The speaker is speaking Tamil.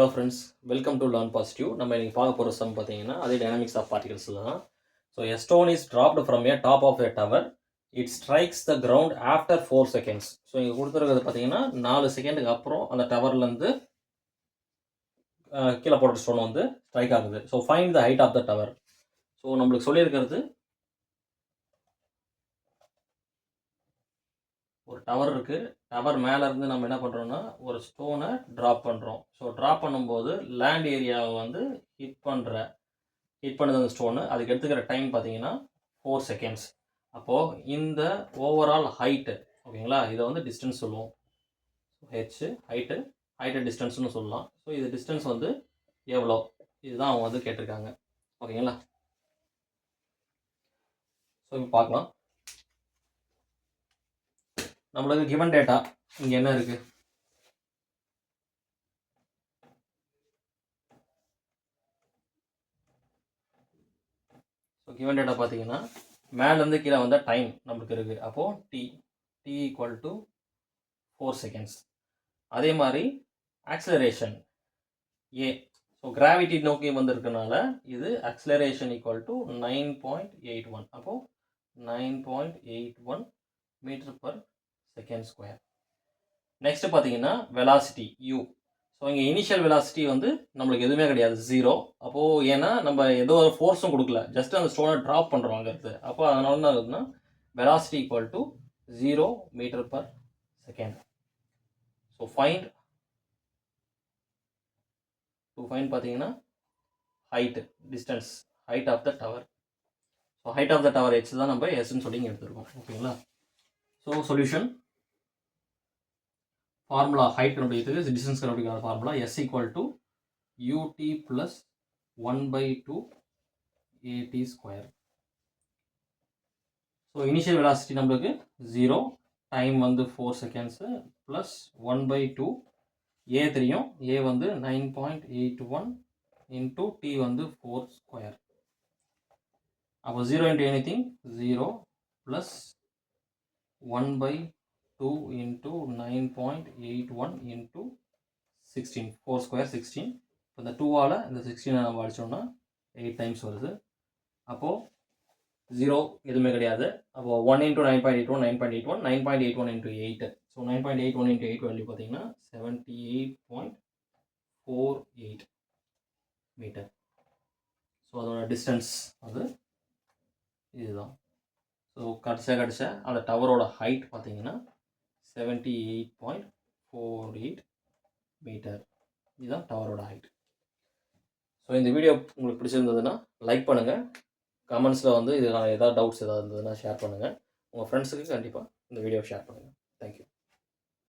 Hello friends, welcome to learn positive. நம்ம இன்னைக்கு பார்க்க போகிற சம் பார்த்தீங்கன்னா அதே டைனமிக்ஸ் ஆஃப் பார்ட்டிகல்ஸில் தான். So a stone is dropped from a top of a tower. It strikes the ground after 4 seconds. So இங்கே கொடுத்துருக்கிறது பார்த்தீங்கன்னா 4 செகண்டுக்கு அப்புறம் அந்த டவர்லேருந்து கீழே போட்ட ஸ்டோன் வந்து ஸ்ட்ரைக் ஆகுது. So find the height of the tower. So நம்மளுக்கு சொல்லியிருக்கிறது ஒரு டவர் இருக்குது. டவர் மேலேருந்து நம்ம என்ன பண்ணுறோம்னா ஒரு ஸ்டோனை ட்ராப் பண்ணுறோம். ஸோ ட்ராப் பண்ணும்போது லேண்ட் ஏரியாவை வந்து ஹிட் பண்ணுது அந்த ஸ்டோனு. அதுக்கு எடுத்துக்கிற டைம் பார்த்தீங்கன்னா 4 seconds. அப்போது இந்த ஓவரால் ஹைட்டு, ஓகேங்களா, இதை வந்து டிஸ்டன்ஸ் சொல்லுவோம். ஹெச் ஹைட்டு டிஸ்டன்ஸ்னு சொல்லலாம். ஸோ இது டிஸ்டன்ஸ் வந்து எவ்வளோ, இதுதான் அவங்க வந்து கேட்டிருக்காங்க. ஓகேங்களா, ஸோ இப்போ பார்க்கலாம். நம்மளுக்கு கிவன் டேட்டா இங்கே என்ன இருக்குது? ஸோ கிவன் டேட்டா பார்த்தீங்கன்னா மேலேருந்து கீழே வந்த டைம் நம்மளுக்கு இருக்குது. அப்போது டி ஈக்குவல் டு 4 seconds. அதே மாதிரி ஆக்சிலரேஷன் ஏ. ஸோ கிராவிட்டி நோக்கி வந்திருக்கனால இது ஆக்சிலரேஷன் ஈக்குவல் டு 9.81. அப்போது 9.81 m/s². நெக்ஸ்ட் பார்த்தீங்கன்னா வெலாசிட்டி யூ. ஸோ இங்கே இனிஷியல் வெலாசிட்டி வந்து நம்மளுக்கு எதுவுமே கிடையாது, 0. அப்போது ஏன்னா நம்ம ஏதோ ஒரு ஃபோர்ஸும் கொடுக்கல, ஜஸ்ட் அந்த ஸ்டோனை ட்ராப் பண்ணுறோம் அங்கிறது. அப்போ அதனால என்ன ஆகுதுன்னா velocity equal to 0 m/s². So find பார்த்தீங்கன்னா height, distance, height of the tower. So height of the tower H தான் நம்ம எஸ்ன்னு சொல்லி இங்கே எடுத்துருக்கோம். ஓகேங்களா, ஸோ சொல்யூஷன் ஃபார்முலா ஹைட் கண்டுபிடிக்கிறதுக்கு டிஸ்டன்ஸ் கண்டுபிடிக்கிற formula S equal to u t plus 1/2 AT². So initial velocity நம்மளுக்கு 0, டைம் வந்து 4 seconds ப்ளஸ் 1/2. ஏ தெரியும், ஏ வந்து 9.81 இன்ட்டு டி வந்து 4². அப்போ 0 into anything 0 plus 1/2 into 9.81 into 16, 4² 16. இப்போ இந்த 2ஆல் இந்த 16 நம்ம அடித்தோம்னா 8 டைம்ஸ் வருது. அப்போது 0 எதுவுமே கிடையாது. அப்போது 1 into 9.81 9.81 9.81 into 8. So 9.81 into 8 value பார்த்தீங்கன்னா 78.48 மீட்டர். ஸோ அதோட டிஸ்டன்ஸ் வந்து இதுதான். ஸோ கடைசியாக அந்த டவரோட ஹைட் பார்த்தீங்கன்னா 78.48 மீட்டர். இதுதான் டவரோட ஹைட். ஸோ இந்த வீடியோ உங்களுக்கு பிடிச்சிருந்ததுன்னா லைக் பண்ணுங்கள். கமெண்ட்ஸில் வந்து இதில் ஏதாவது டவுட்ஸ் ஏதாவது இருந்ததுன்னா ஷேர் பண்ணுங்கள். உங்கள் ஃப்ரெண்ட்ஸுக்கு கண்டிப்பாக இந்த வீடியோ ஷேர் பண்ணுங்கள். தேங்க்யூ.